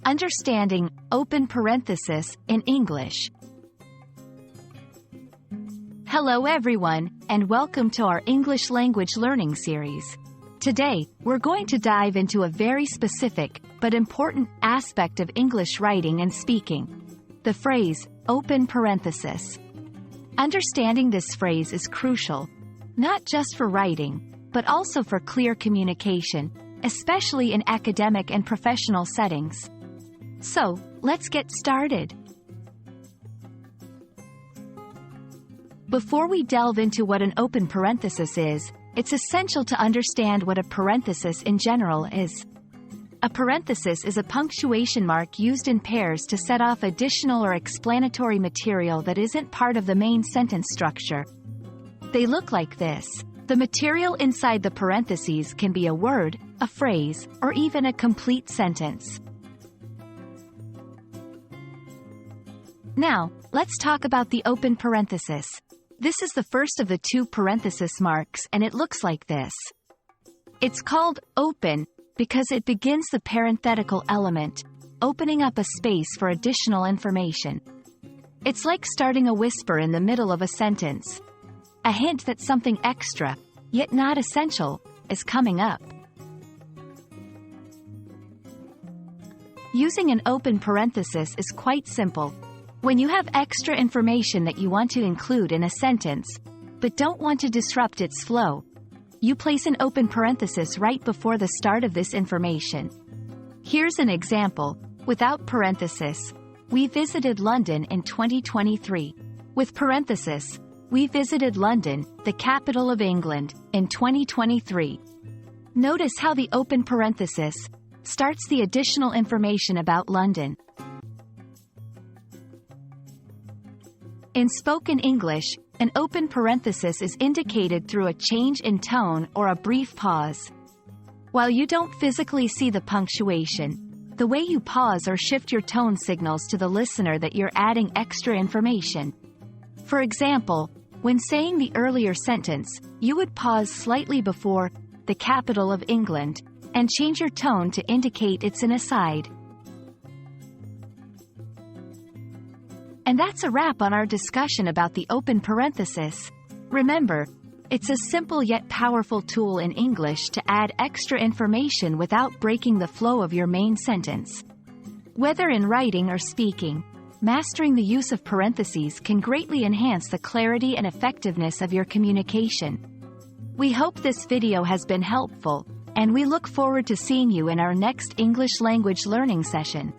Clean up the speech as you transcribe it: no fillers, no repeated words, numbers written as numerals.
Understanding open parenthesis in English. Hello everyone, and welcome to our English language learning series. Today, we're going to dive into a very specific, but important, aspect of English writing and speaking. The phrase, open parenthesis. Understanding this phrase is crucial, not just for writing, but also for clear communication, especially in academic and professional settings. So, let's get started. Before we delve into what an open parenthesis is, it's essential to understand what a parenthesis in general is. A parenthesis is a punctuation mark used in pairs to set off additional or explanatory material that isn't part of the main sentence structure. They look like this. The material inside the parentheses can be a word, a phrase, or even a complete sentence. Now, let's talk about the open parenthesis. This is the first of the two parenthesis marks, and it looks like this. It's called open because it begins the parenthetical element, opening up a space for additional information. It's like starting a whisper in the middle of a sentence. A hint that something extra, yet not essential, is coming up. Using an open parenthesis is quite simple. When you have extra information that you want to include in a sentence, but don't want to disrupt its flow, you place an open parenthesis right before the start of this information. Here's an example. Without parenthesis, we visited London in 2023. With parenthesis, we visited London, the capital of England, in 2023. Notice how the open parenthesis starts the additional information about London. In spoken English, an open parenthesis is indicated through a change in tone or a brief pause. While you don't physically see the punctuation, the way you pause or shift your tone signals to the listener that you're adding extra information. For example, when saying the earlier sentence, you would pause slightly before the capital of England and change your tone to indicate it's an aside. And that's a wrap on our discussion about the open parenthesis. Remember, it's a simple yet powerful tool in English to add extra information without breaking the flow of your main sentence. Whether in writing or speaking, mastering the use of parentheses can greatly enhance the clarity and effectiveness of your communication. We hope this video has been helpful, and we look forward to seeing you in our next English language learning session.